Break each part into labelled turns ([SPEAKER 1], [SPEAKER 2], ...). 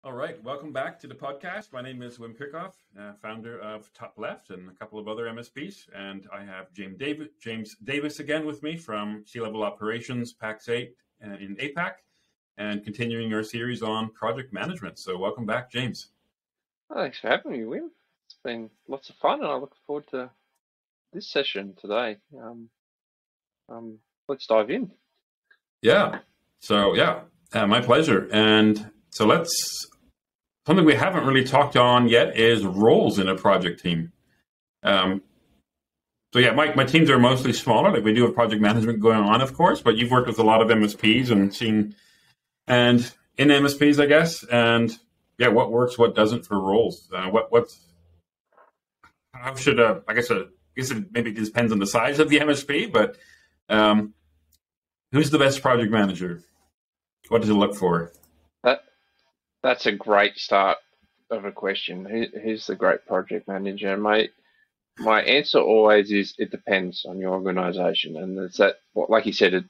[SPEAKER 1] All right, welcome back to the podcast. My name is Wim Kerkhoff, founder of TopLeft and a couple of other MSPs, and I have James Davis again with me from C-Level Operations, PAX 8 in APAC, and continuing our series on project management. So welcome back, James.
[SPEAKER 2] Thanks for having me, Wim. It's been lots of fun, and I look forward to this session today. Let's dive in.
[SPEAKER 1] Yeah. So my pleasure. And so something we haven't really talked on yet is roles in a project team. My teams are mostly smaller. Like we do have project management going on, of course, but you've worked with a lot of MSPs and in MSPs, I guess. And what works, what doesn't for roles? I guess it maybe depends on the size of the MSP, but who's the best project manager? What does it look for?
[SPEAKER 2] That's a great start of a question. Who's the great project manager? My answer always is it depends on your organization. And it's that, like you said,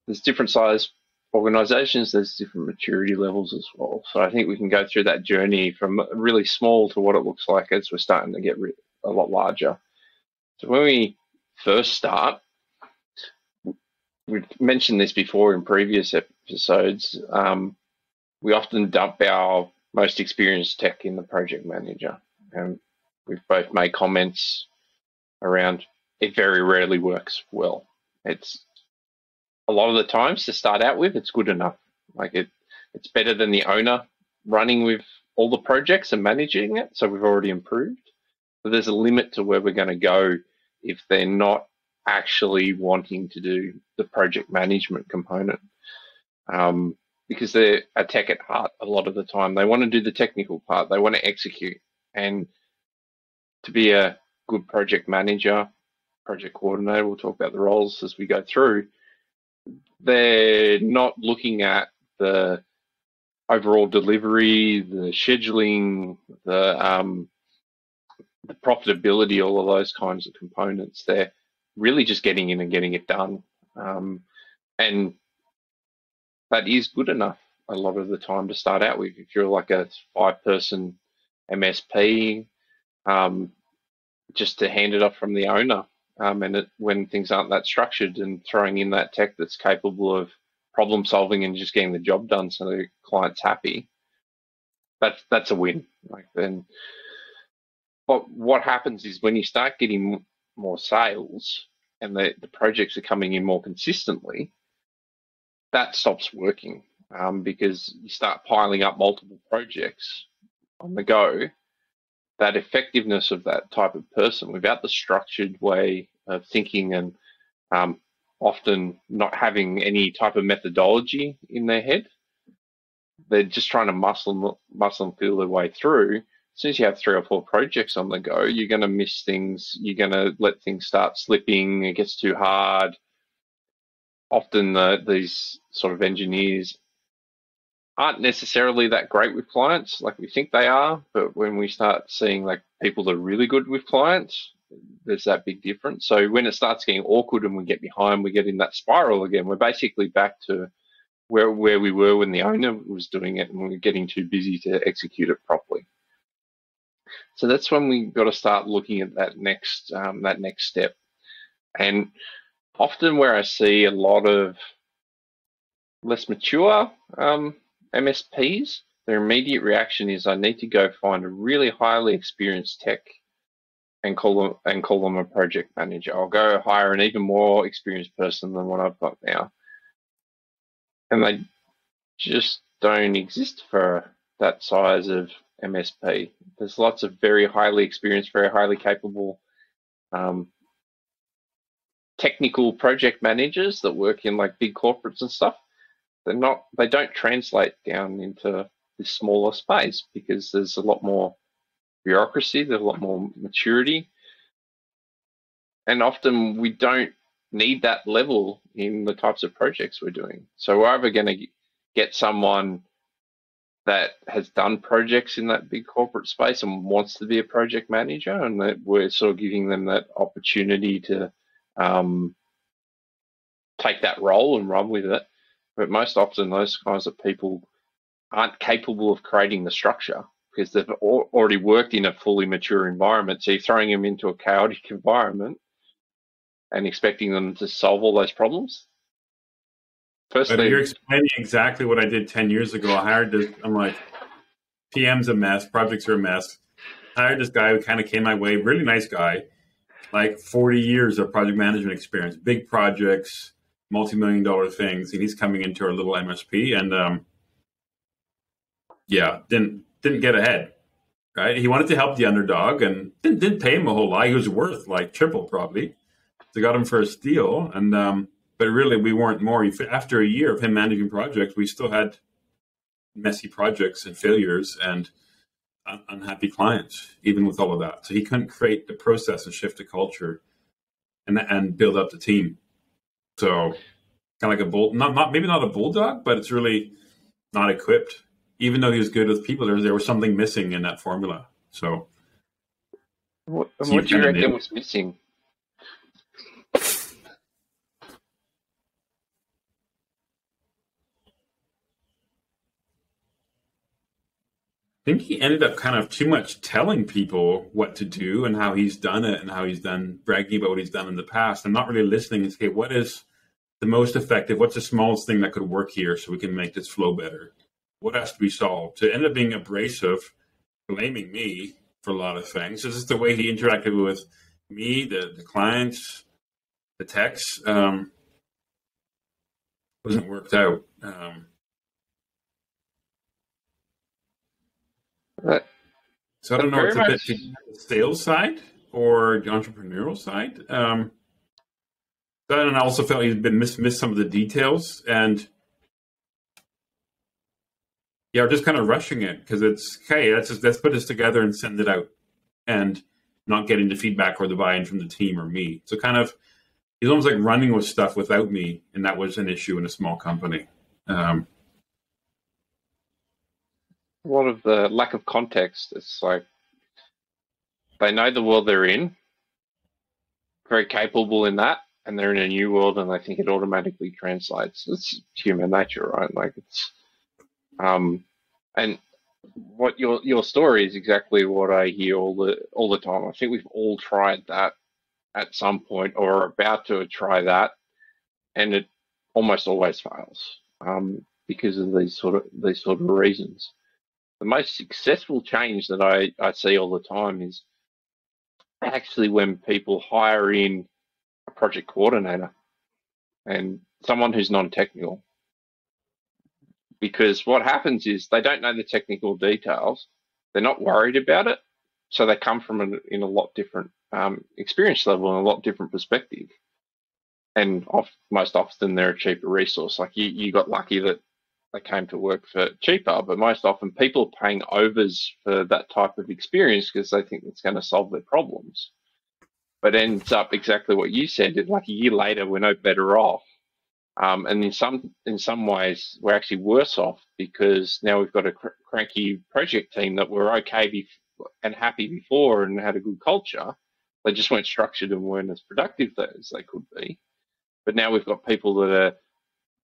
[SPEAKER 2] there's different size organizations, there's different maturity levels as well. So I think we can go through that journey from really small to what it looks like as we're starting to get a lot larger. So when we first start, we've mentioned this before in previous episodes, we often dump our most experienced tech in the project manager. And we've both made comments around it very rarely works well. It's a lot of the times to start out with, it's good enough. It's better than the owner running with all the projects and managing it. So we've already improved. But there's a limit to where we're going to go if they're not actually wanting to do the project management component. Because they're a tech at heart a lot of the time. They want to do the technical part. They want to execute. And to be a good project manager, project coordinator, we'll talk about the roles as we go through, they're not looking at the overall delivery, the scheduling, the profitability, all of those kinds of components. They're really just getting in and getting it done. And that is good enough a lot of the time to start out with. If you're like a 5-person MSP, just to hand it off from the owner, when things aren't that structured, and throwing in that tech that's capable of problem solving and just getting the job done so the client's happy, that's a win. But what happens is when you start getting more sales and the projects are coming in more consistently, that stops working because you start piling up multiple projects on the go. That effectiveness of that type of person without the structured way of thinking and often not having any type of methodology in their head, they're just trying to muscle and feel their way through. As soon as you have 3 or 4 projects on the go, you're going to miss things. You're going to let things start slipping. It gets too hard. Often these sort of engineers aren't necessarily that great with clients like we think they are, but when we start seeing like people that are really good with clients, there's that big difference. So when it starts getting awkward and we get behind, we get in that spiral again. We're basically back to where we were when the owner was doing it and we're getting too busy to execute it properly. So that's when we got to start looking at that next step. And often where I see a lot of less mature MSPs, their immediate reaction is, I need to go find a really highly experienced tech and call them a project manager. I'll go hire an even more experienced person than what I've got now. And they just don't exist for that size of MSP. There's lots of very highly experienced, very highly capable technical project managers that work in like big corporates and stuff. They don't translate down into this smaller space because there's a lot more bureaucracy, there's a lot more maturity. And often we don't need that level in the types of projects we're doing. So we're either going to get someone that has done projects in that big corporate space and wants to be a project manager, and that we're sort of giving them that opportunity to take that role and run with it. But most often those kinds of people aren't capable of creating the structure because they've already worked in a fully mature environment. So you're throwing them into a chaotic environment and expecting them to solve all those problems.
[SPEAKER 1] But you're explaining exactly what I did 10 years ago. I hired this, I'm like, PM's a mess, projects are a mess. I hired this guy who kind of came my way, really nice guy, like 40 years of project management experience, big projects, multi-million-dollar things, and he's coming into our little MSP, and didn't get ahead, right? He wanted to help the underdog, and didn't pay him a whole lot. He was worth like triple probably. So got him for a steal, and but really we weren't more. After a year of him managing projects, we still had messy projects and failures and unhappy clients, even with all of that. So he couldn't create the process and shift the culture and build up the team. So kind of like a maybe not a bulldog, but it's really not equipped. Even though he was good with people, there was something missing in that formula. So
[SPEAKER 2] what do you reckon was missing?
[SPEAKER 1] I think he ended up kind of too much telling people what to do and how he's done it and how he's done, bragging about what he's done in the past and not really listening and say, what is the most effective? What's the smallest thing that could work here so we can make this flow better? What has to be solved? To end up being abrasive, blaming me for a lot of things. This is the way he interacted with me, the clients, the techs. Wasn't worked out. So I don't know if it's a bit the sales side or the entrepreneurial side. Then I also felt he's been missed some of the details, and we're just kind of rushing it because it's okay. Let's put this together and send it out, and not getting the feedback or the buy-in from the team or me. So kind of he's almost like running with stuff without me, and that was an issue in a small company.
[SPEAKER 2] A lot of the lack of context. It's like they know the world they're in, very capable in that, and they're in a new world, and they think it automatically translates. It's human nature, right? Like it's, and what your story is exactly what I hear all the time. I think we've all tried that at some point, or are about to try that, and it almost always fails because of these sort of reasons. The most successful change that I see all the time is actually when people hire in a project coordinator and someone who's non-technical. Because what happens is they don't know the technical details. They're not worried about it. So they come from in a lot different experience level and a lot different perspective. And most often they're a cheaper resource. Like you got lucky that they came to work for cheaper, but most often people are paying overs for that type of experience because they think it's going to solve their problems. But ends up exactly what you said. Like a year later, we're no better off. And in some ways, we're actually worse off because now we've got a cranky project team that were okay and happy before and had a good culture. They just weren't structured and weren't as productive as they could be. But now we've got people that are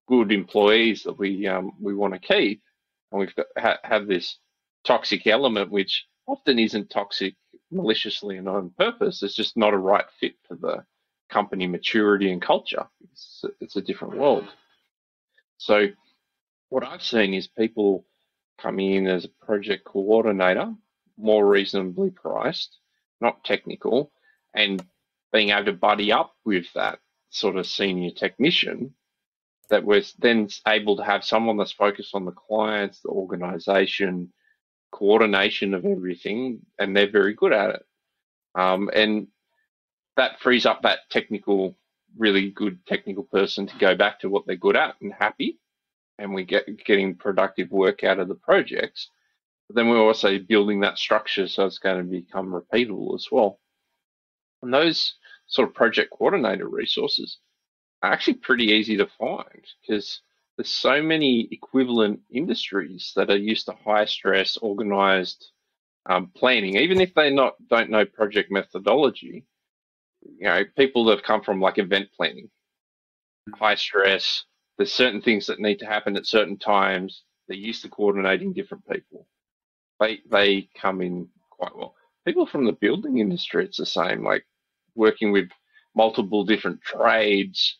[SPEAKER 2] good employees that we want to keep, and we've got have this toxic element, which often isn't toxic maliciously and on purpose. It's just not a right fit for the company maturity and culture. It's a different world. So what I've seen is people coming in as a project coordinator, more reasonably priced, not technical, and being able to buddy up with that sort of senior technician that was then able to have someone that's focused on the clients, the organization, coordination of everything, and they're very good at it. And that frees up that really good technical person to go back to what they're good at and happy, and we getting productive work out of the projects. But then we're also building that structure so it's going to become repeatable as well. And those sort of project coordinator resources are actually pretty easy to find because there's so many equivalent industries that are used to high stress, organized planning. Even if they don't know project methodology, people that have come from like event planning, high stress, there's certain things that need to happen at certain times. They're used to coordinating different people. They come in quite well. People from the building industry, it's the same, like working with multiple different trades,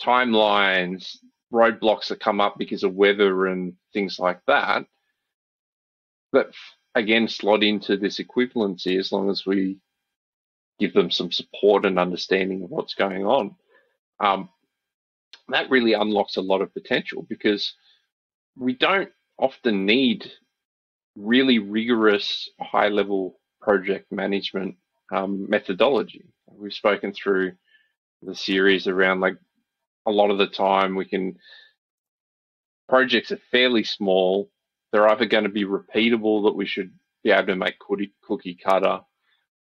[SPEAKER 2] timelines, roadblocks that come up because of weather and things like that, that again slot into this equivalency as long as we give them some support and understanding of what's going on. That really unlocks a lot of potential, because we don't often need really rigorous high-level project management methodology. We've spoken through the series around, like, a lot of the time projects are fairly small. They're either going to be repeatable, that we should be able to make cookie cutter,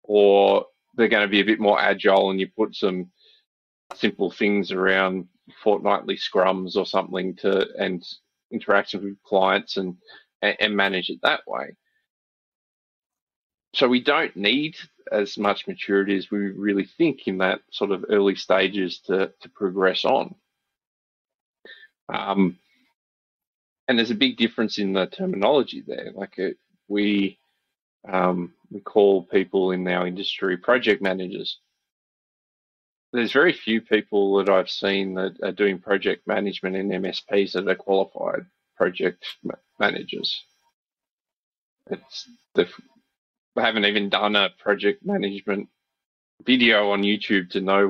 [SPEAKER 2] or they're going to be a bit more agile and you put some simple things around fortnightly scrums or something and interactions with clients and manage it that way. So we don't need as much maturity as we really think in that sort of early stages to progress on. And there's a big difference in the terminology there. Like we call people in our industry project managers. There's very few people that I've seen that are doing project management in MSPs that are qualified project managers. They haven't even done a project management video on YouTube to know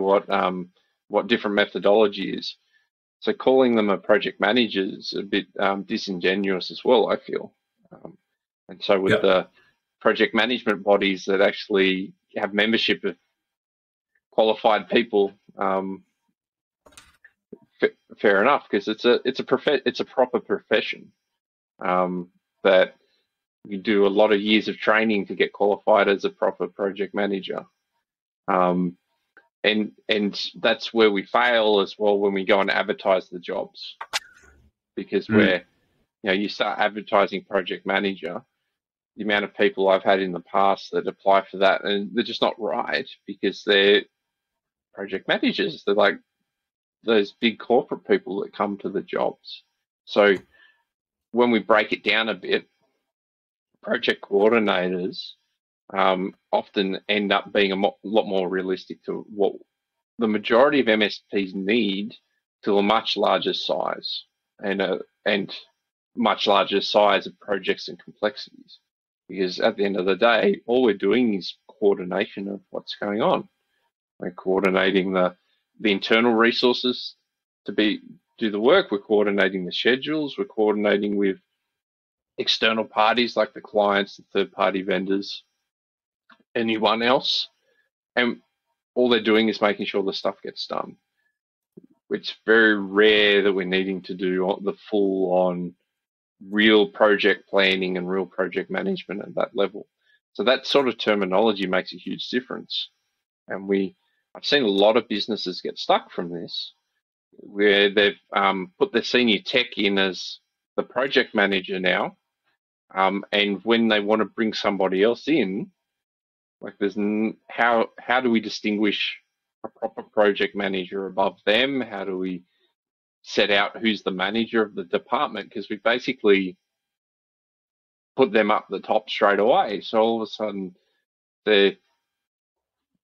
[SPEAKER 2] what different methodology is. So calling them a project manager is a bit disingenuous as well, I feel. And so with the project management bodies that actually have membership of qualified people, fair enough, because it's a proper profession that you do a lot of years of training to get qualified as a proper project manager. And that's where we fail as well when we go and advertise the jobs, because you start advertising project manager, the amount of people I've had in the past that apply for that, and they're just not right because they're project managers. They're like those big corporate people that come to the jobs. So when we break it down a bit, project coordinators often end up being a lot more realistic to what the majority of MSPs need to a much larger size and much larger size of projects and complexities. Because at the end of the day, all we're doing is coordination of what's going on. We're coordinating the internal resources to do the work. We're coordinating the schedules. We're coordinating with external parties like the clients, the third-party vendors, anyone else. And all they're doing is making sure the stuff gets done. It's very rare that we're needing to do the full-on real project planning and real project management at that level. So that sort of terminology makes a huge difference. And I've seen a lot of businesses get stuck from this, where they've put their senior tech in as the project manager now, and when they want to bring somebody else in, like how do we distinguish a proper project manager above them? How do we set out who's the manager of the department? Because we basically put them up the top straight away. So all of a sudden they're a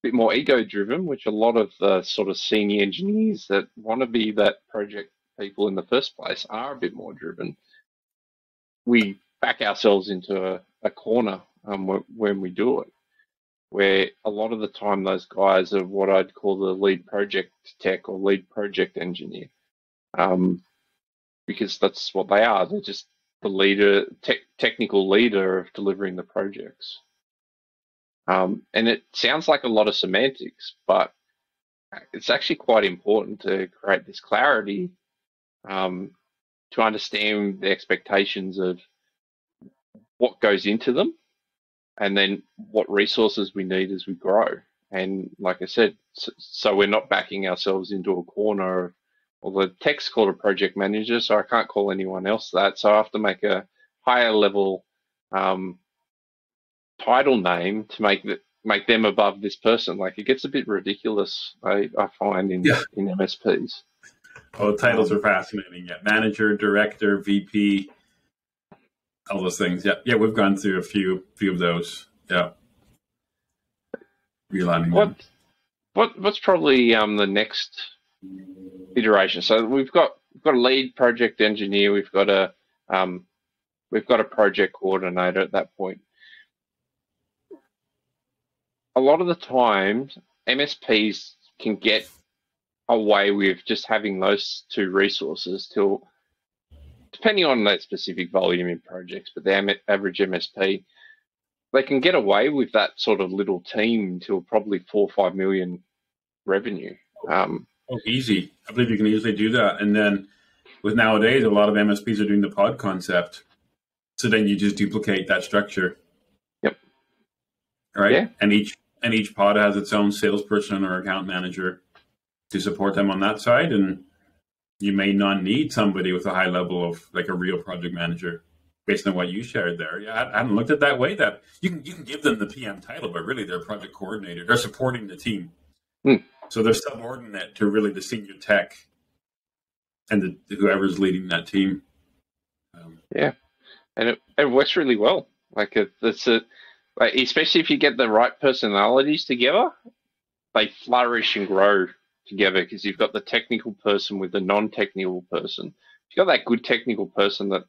[SPEAKER 2] bit more ego-driven, which a lot of the sort of senior engineers that want to be that project people in the first place are a bit more driven. We back ourselves into a corner when we do it, where a lot of the time those guys are what I'd call the lead project tech or lead project engineer, because that's what they are. They're just the leader, technical leader of delivering the projects. And it sounds like a lot of semantics, but it's actually quite important to create this clarity to understand the expectations of what goes into them, and then what resources we need as we grow. And like I said, so we're not backing ourselves into a corner. Well, the tech's called a project manager, so I can't call anyone else that. So I have to make a higher level title name to make them above this person. Like, it gets a bit ridiculous, I find, in MSPs.
[SPEAKER 1] Well, the titles are fascinating. Yeah, manager, director, VP. all those things. Yeah, we've gone through a few of those. Yeah, realigning them.
[SPEAKER 2] What's probably the next iteration? So we've got a lead project engineer, we've got a project coordinator at that point. A lot of the times, MSPs can get away with just having those two resources till, depending on that specific volume in projects, but the average MSP, they can get away with that sort of little team till probably 4 or 5 million revenue.
[SPEAKER 1] Easy. I believe you can easily do that. And then with nowadays, a lot of MSPs are doing the pod concept. So then you just duplicate that structure.
[SPEAKER 2] Yep.
[SPEAKER 1] Right.
[SPEAKER 2] Yeah.
[SPEAKER 1] And each pod has its own salesperson or account manager to support them on that side. And you may not need somebody with a high level of like a real project manager based on what you shared there. Yeah, I hadn't looked at that way, that you can give them the PM title, but really they're a project coordinator. They're supporting the team. So they're subordinate to really the senior tech and whoever's leading that team.
[SPEAKER 2] Yeah. And it works really well. Like especially if you get the right personalities together, they flourish and grow together, because you've got the technical person with the non-technical person. If you've got that good technical person that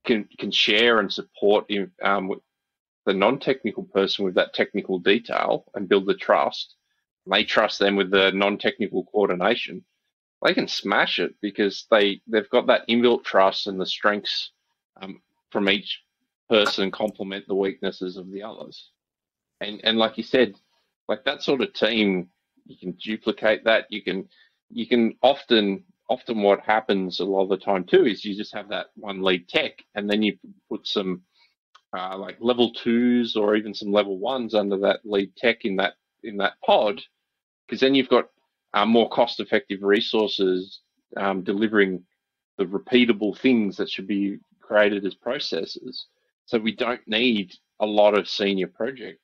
[SPEAKER 2] can share and support with the non-technical person with that technical detail and build the trust, and they trust them with the non-technical coordination, they can smash it, because they've got that inbuilt trust, and the strengths from each person complement the weaknesses of the others. And like you said, like that sort of team, you can duplicate that. You can often what happens a lot of the time too is you just have that one lead tech, and then you put some like level 2s or even some level 1s under that lead tech in that pod, because then you've got more cost-effective resources delivering the repeatable things that should be created as processes. So we don't need a lot of senior project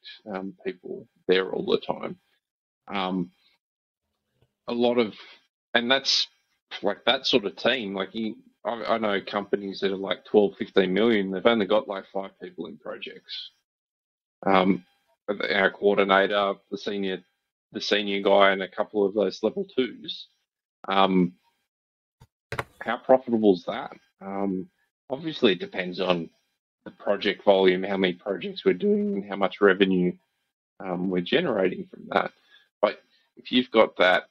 [SPEAKER 2] people there all the time. And that's like that sort of team. Like I know companies that are like 12, 15 million, they've only got like 5 people in projects. Our coordinator, the senior guy, and a couple of those level 2s. How profitable is that? Obviously, it depends on the project volume, how many projects we're doing, how much revenue we're generating from that. But if you've got that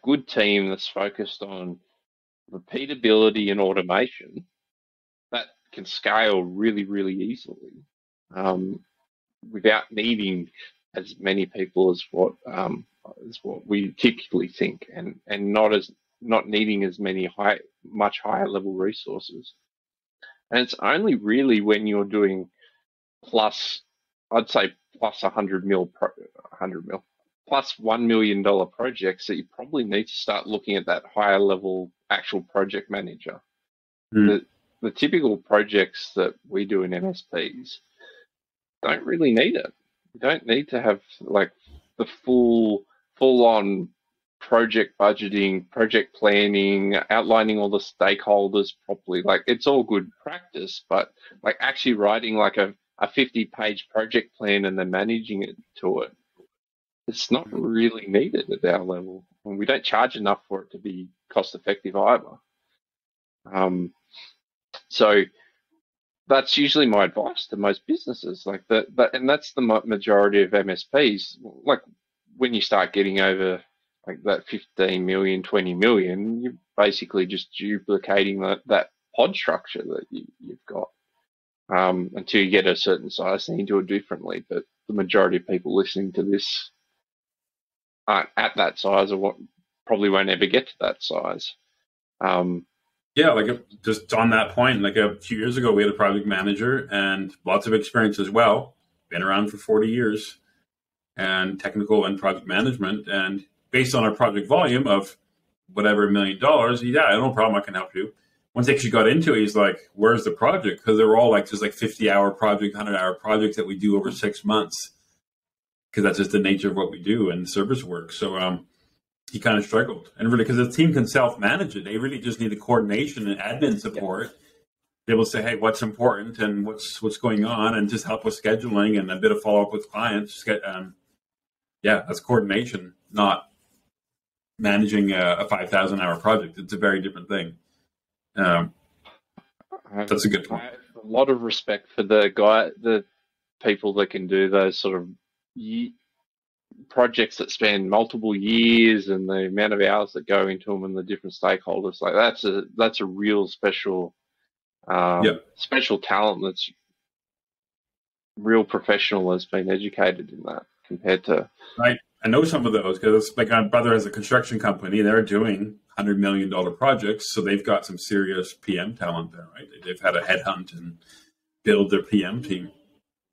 [SPEAKER 2] good team that's focused on repeatability and automation, that can scale really, really easily without needing as many people as what we typically think, and not needing as many much higher level resources. And it's only really when you're doing plus 100 mil, plus $1 million projects that you probably need to start looking at that higher level actual project manager. The typical projects that we do in MSPs don't really need it. You don't need to have like the full on project budgeting, project planning, outlining all the stakeholders properly. Like it's all good practice, but like actually writing like a 50-page project plan and then managing it to it, it's not really needed at our level. And we don't charge enough for it to be cost effective either. So that's usually my advice to most businesses, like that, and that's the majority of MSPs. Like when you start getting over like that 15 million, 20 million, you're basically just duplicating that pod structure that you've got until you get a certain size, then you do it differently. But the majority of people listening to this aren't at that size, or what probably won't ever get to that size.
[SPEAKER 1] Yeah, like just on that point, like a few years ago, we had a project manager and lots of experience as well, been around for 40 years, and technical and project management. And based on our project volume of whatever $1 million, yeah, no problem, I can help you. Once he actually got into it, he's like, where's the project? Because they were all like just like 50-hour project, 100-hour projects that we do over 6 months, because that's just the nature of what we do and service work. So he kind of struggled. And really, because the team can self-manage it, they really just need the coordination and admin support. be able to say, hey, what's important and what's going on, and just help with scheduling and a bit of follow up with clients. That's coordination, not managing a 5,000 hour project. It's a very different thing. That's a good point.
[SPEAKER 2] I have a lot of respect for the people that can do those sort of projects that span multiple years, and the amount of hours that go into them, and the different stakeholders. Like that's a real special talent. That's real professional, has been educated in that compared to.
[SPEAKER 1] I know some of those because like my brother has a construction company. They're doing $100 million projects, so they've got some serious PM talent there, right? They've had a headhunt and build their PM team.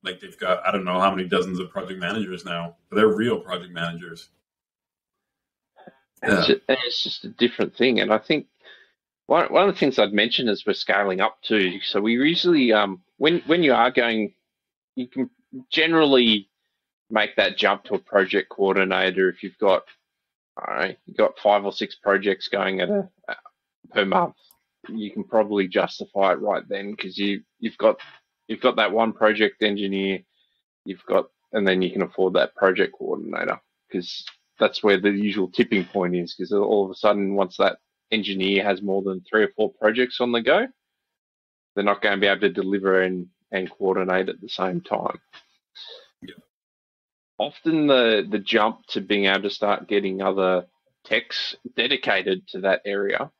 [SPEAKER 1] Like they've got, I don't know how many dozens of project managers now, but they're real project managers.
[SPEAKER 2] It's just a different thing. And I think one of the things I'd mention is we're scaling up too. So we usually, when you are going, you can generally make that jump to a project coordinator if you've got, you've got 5 or 6 projects going per month. You can probably justify it right then because you've got that one project engineer, and then you can afford that project coordinator because that's where the usual tipping point is. Because all of a sudden, once that engineer has more than 3 or 4 projects on the go, they're not going to be able to deliver and coordinate at the same time.
[SPEAKER 1] Yeah.
[SPEAKER 2] Often the jump to being able to start getting other techs dedicated to that area.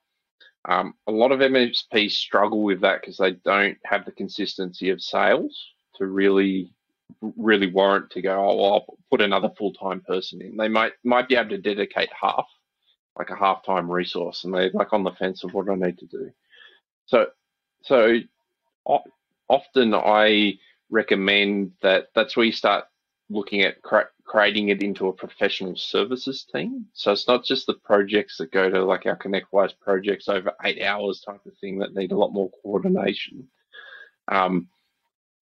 [SPEAKER 2] A lot of MSPs struggle with that because they don't have the consistency of sales to really warrant to go, I'll put another full-time person in. They might be able to dedicate half, like a half-time resource, and they're like on the fence of what I need to do. So often I recommend that's where you start looking at creating it into a professional services team. So it's not just the projects that go to like our ConnectWise projects over 8 hours type of thing that need a lot more coordination.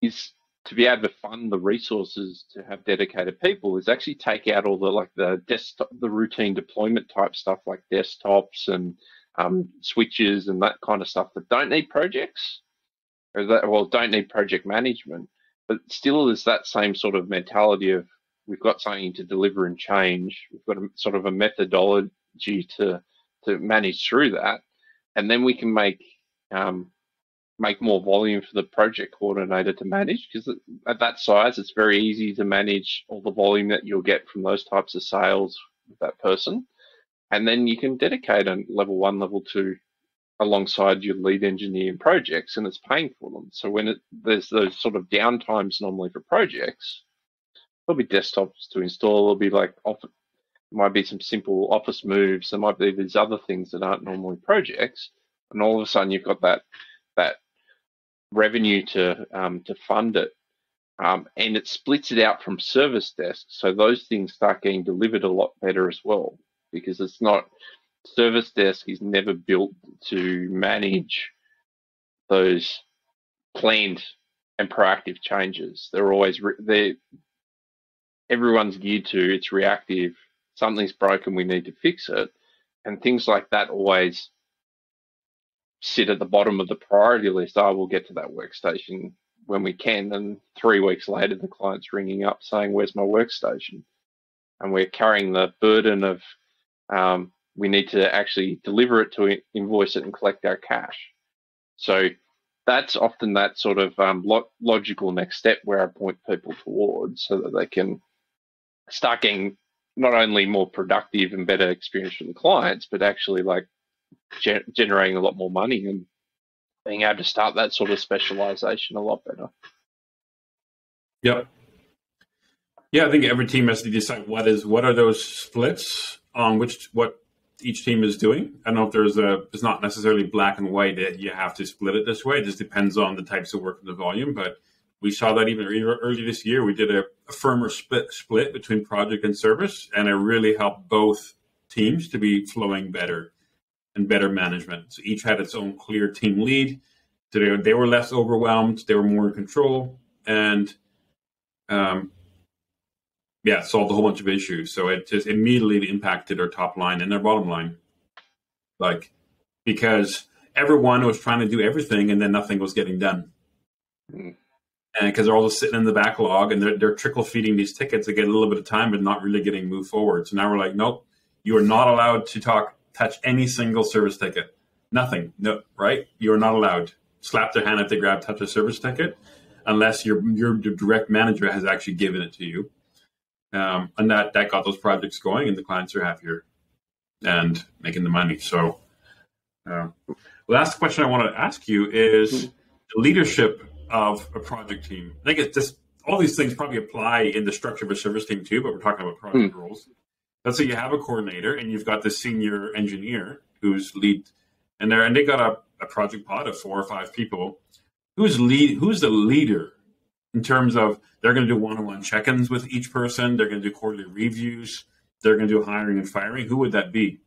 [SPEAKER 2] Is to be able to fund the resources to have dedicated people is actually take out all the desktop, the routine deployment type stuff like desktops and switches and that kind of stuff that don't need projects don't need project management. But still, there's that same sort of mentality of we've got something to deliver and change. We've got a sort of a methodology to manage through that, and then we can make more volume for the project coordinator to manage. Because at that size, it's very easy to manage all the volume that you'll get from those types of sales with that person, and then you can dedicate a level 1, level 2. Alongside your lead engineer in projects, and it's paying for them. So when there's those sort of downtimes normally for projects, there'll be desktops to install. There'll be might be some simple office moves. There might be these other things that aren't normally projects, and all of a sudden you've got that revenue to fund it, and it splits it out from service desks. So those things start getting delivered a lot better as well, because it's not. Service desk is never built to manage those planned and proactive changes. They're always everyone's geared to it's reactive. Something's broken, we need to fix it, and things like that always sit at the bottom of the priority list. We'll get to that workstation when we can, and 3 weeks later the client's ringing up saying, "Where's my workstation?" And we're carrying the burden of we need to actually deliver it to invoice it and collect our cash. So that's often that sort of logical next step where I point people towards so that they can start getting not only more productive and better experience from the clients, but actually like generating a lot more money and being able to start that sort of specialization a lot better.
[SPEAKER 1] Yep. Yeah, I think every team has to decide what are those splits on what each team is doing. I don't know if it's not necessarily black and white that you have to split it this way. It just depends on the types of work and the volume. But we saw that even early this year. We did a firmer split between project and service, and it really helped both teams to be flowing better and better management. So each had its own clear team lead. So they were less overwhelmed. They were more in control, and it solved a whole bunch of issues. So it just immediately impacted our top line and our bottom line. Because everyone was trying to do everything, and then nothing was getting done.
[SPEAKER 2] Mm.
[SPEAKER 1] And because they're all just sitting in the backlog, and they're trickle feeding these tickets to get a little bit of time, but not really getting moved forward. So now we're like, nope, you are not allowed to touch any single service ticket. Nothing. No, right? You are not allowed. Slap their hand if they touch a service ticket, unless your direct manager has actually given it to you. And that got those projects going, and the clients are happier and making the money. So, last question I want to ask you is the leadership of a project team. I think it's just all these things probably apply in the structure of a service team too, but we're talking about project roles. Let's say you have a coordinator and you've got this senior engineer who's lead, and they got a project pod of 4 or 5 people. Who's the leader in terms of they're going to do one-on-one check-ins with each person, they're going to do quarterly reviews, they're going to do hiring and firing? Who would that be?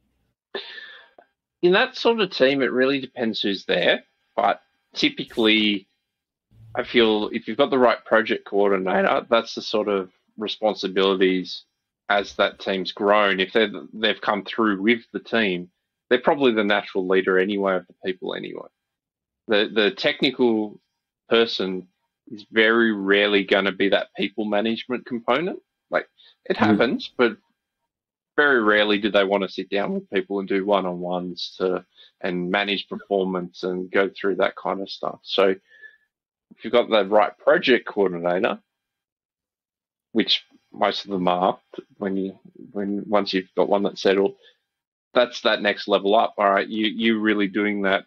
[SPEAKER 2] In that sort of team, it really depends who's there, but typically I feel if you've got the right project coordinator, that's the sort of responsibilities as that team's grown. If they've come through with the team, they're probably the natural leader anyway of the people anyway. The technical person is very rarely going to be that people management component. Like, it happens, but very rarely do they want to sit down with people and do one-on-ones and manage performance and go through that kind of stuff. So if you've got the right project coordinator, which most of them are, once you've got one that's settled, that's that next level up. All right, you're really doing that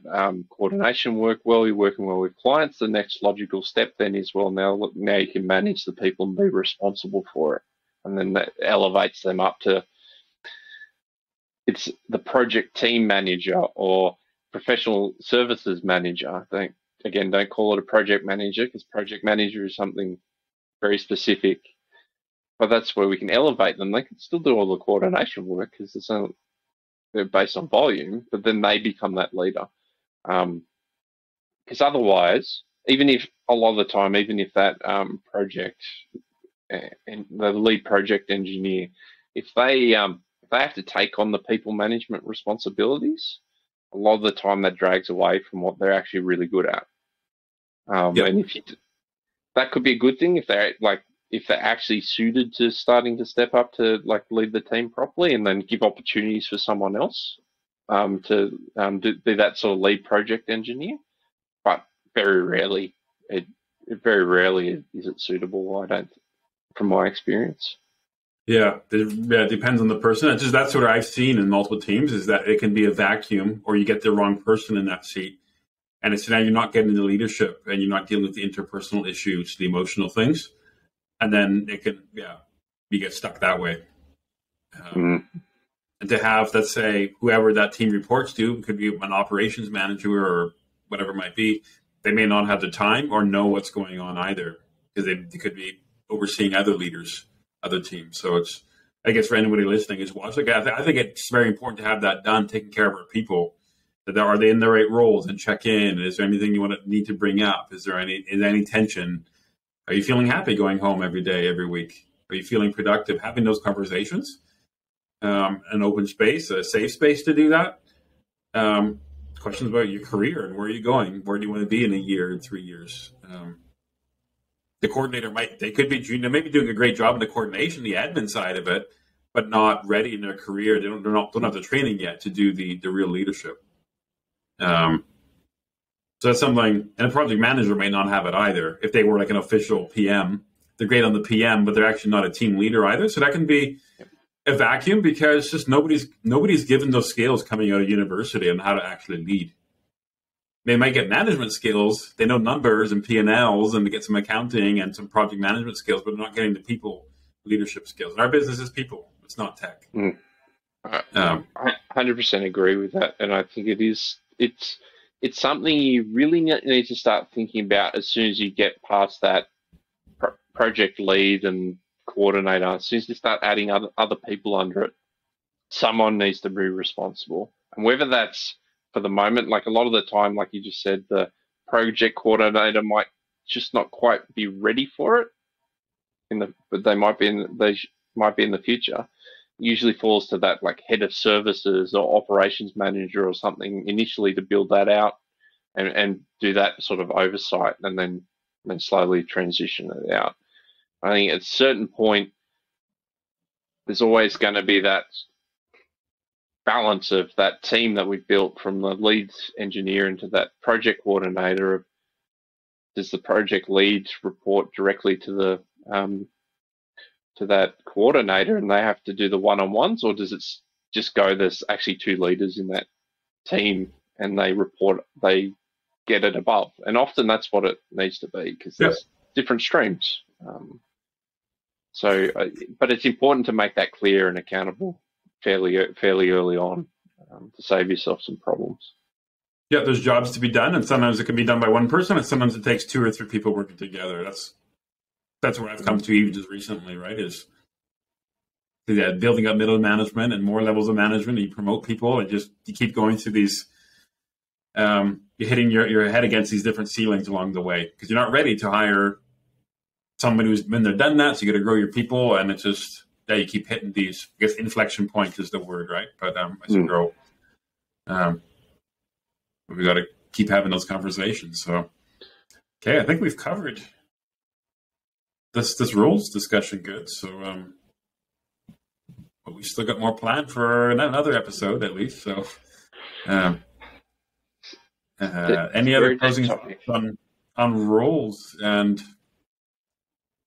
[SPEAKER 2] coordination work well. You're working well with clients. The next logical step then is, well, now you can manage the people and be responsible for it, and then that elevates them up to it's the project team manager or professional services manager. Don't call it a project manager, because project manager is something very specific. But that's where we can elevate them. They can still do all the coordination work because they're based on volume, but then they become that leader. Because otherwise, even if that project and the lead project engineer, if they have to take on the people management responsibilities, a lot of the time that drags away from what they're actually really good at. And that could be a good thing if they're actually suited to starting to step up to lead the team properly, and then give opportunities for someone else to be that sort of lead project engineer. But very rarely is it suitable. From my experience.
[SPEAKER 1] Yeah, it depends on the person. That's what I've seen in multiple teams, is that it can be a vacuum, or you get the wrong person in that seat, and it's now you're not getting the leadership, and you're not dealing with the interpersonal issues, the emotional things. And then you get stuck that way. And to have, let's say, whoever that team reports to, could be an operations manager or whatever it might be, they may not have the time or know what's going on either, because they could be overseeing other leaders, other teams. So it's, I guess for anybody listening is watch. I think it's very important to have that done, taking care of our people. Are they in the right roles, and check in? Is there anything you need to bring up? Is there any tension? Are you feeling happy going home every day, every week? Are you feeling productive? Having those conversations, an open space, a safe space to do that. Questions about your career and where are you going? Where do you want to be in a year, in 3 years? The coordinator they could be junior, maybe doing a great job in the coordination, the admin side of it, but not ready in their career. They don't have the training yet to do the real leadership. So that's something, and a project manager may not have it either. If they were like an official PM, they're great on the PM, but they're actually not a team leader either. So that can be a vacuum, because just nobody's given those skills coming out of university on how to actually lead. They might get management skills. They know numbers and P&Ls, and they get some accounting and some project management skills, but they're not getting the people leadership skills. And our business is people. It's not tech.
[SPEAKER 2] I 100% agree with that. And I think it's something you really need to start thinking about as soon as you get past that project lead and coordinator. As soon as you start adding other people under it, someone needs to be responsible. And whether that's for the moment, like a lot of the time, like you just said, the project coordinator might just not quite be ready for it, but they might be in the future. usually falls to that like head of services or operations manager or something initially to build that out and do that sort of oversight, and then slowly transition it out. I think at a certain point, there's always going to be that balance of that team that we've built from the lead engineer into that project coordinator. Of, does the project lead report directly to the to that coordinator and they have to do the one-on-ones, or does it just go, there's actually two leaders in that team and they get it above? And often that's what it needs to be, because there's different streams. But it's important to make that clear and accountable fairly early on, to save yourself some problems.
[SPEAKER 1] Yeah, there's jobs to be done, and sometimes it can be done by one person, and sometimes it takes 2 or 3 people working together. That's where I've come to even just recently, right? Is building up middle management and more levels of management. And you promote people, and you keep going through these. You're hitting your head against these different ceilings along the way, because you're not ready to hire somebody who's been there, done that. So you got to grow your people, and it's just you keep hitting these. I guess inflection point is the word, right? But as you grow, we got to keep having those conversations. So, okay, I think we've covered this rules discussion good. So, but we still got more planned for another episode at least. So, any other closing thoughts on roles? And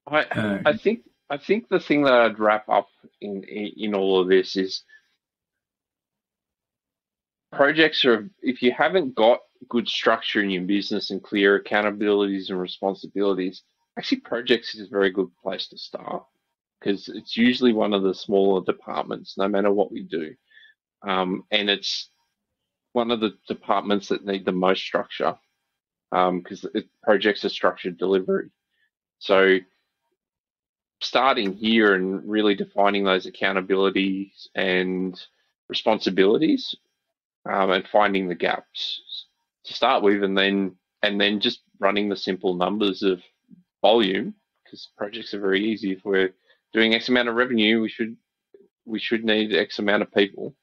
[SPEAKER 2] I think the thing that I'd wrap up in all of this is projects are, if you haven't got good structure in your business and clear accountabilities and responsibilities, actually projects is a very good place to start, because it's usually one of the smaller departments, no matter what we do. And it's one of the departments that need the most structure, because projects are structured delivery. So starting here and really defining those accountabilities and responsibilities, and finding the gaps to start with, and then just running the simple numbers of volume, because projects are very easy. If we're doing X amount of revenue, we should need X amount of people.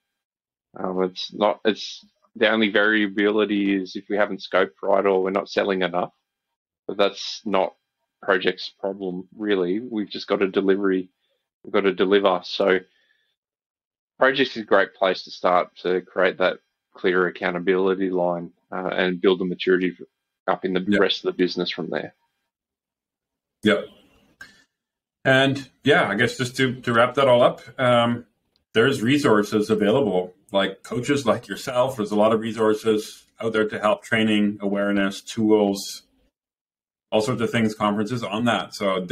[SPEAKER 2] It's the only variability is if we haven't scoped right or we're not selling enough, but that's not project's problem really. We've just got a delivery. We've got to deliver. So projects is a great place to start to create that clear accountability line, and build the maturity up in the rest of the business from there.
[SPEAKER 1] Yep. And I guess just to wrap that all up, there's resources available, like coaches like yourself. There's a lot of resources out there to help, training, awareness, tools, all sorts of things, conferences on that. So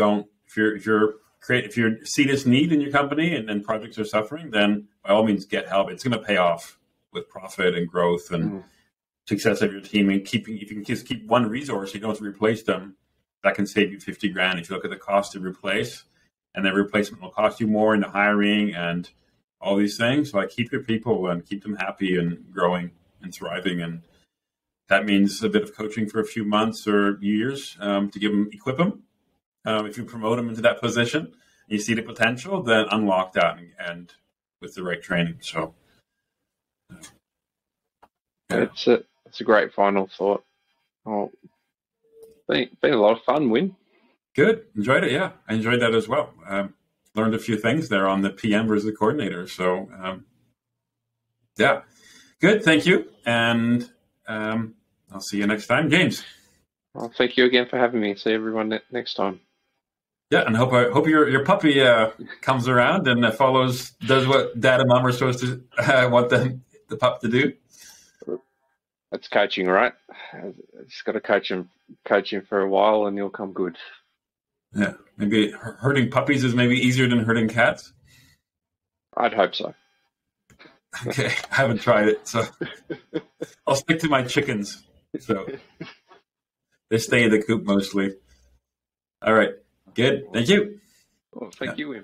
[SPEAKER 1] if you see this need in your company and projects are suffering, then by all means get help. It's going to pay off with profit and growth and success of your team. And if you can just keep one resource, you don't have to replace them. That can save you $50,000 if you look at the cost to replace, and then replacement will cost you more in the hiring and all these things. So keep your people and keep them happy and growing and thriving. And that means a bit of coaching for a few months or years, to equip them. If you promote them into that position and you see the potential, then unlock that and with the right training. So
[SPEAKER 2] it's a great final thought. Oh, been a lot of fun, Win.
[SPEAKER 1] Good. Enjoyed it. Yeah, I enjoyed that as well. Learned a few things there on the PM versus the coordinator. So good. Thank you. And I'll see you next time, James.
[SPEAKER 2] Well, thank you again for having me. See everyone next time.
[SPEAKER 1] Yeah, and I hope your puppy comes around and does what Dad and Mom are supposed to want the pup to do.
[SPEAKER 2] That's coaching, right? I just got to coach him for a while, and he'll come good.
[SPEAKER 1] Yeah, maybe herding puppies is maybe easier than herding cats.
[SPEAKER 2] I'd hope so.
[SPEAKER 1] Okay, I haven't tried it, so I'll stick to my chickens. So they stay in the coop mostly. All right, good. Thank you.
[SPEAKER 2] Well, thank you, Wim.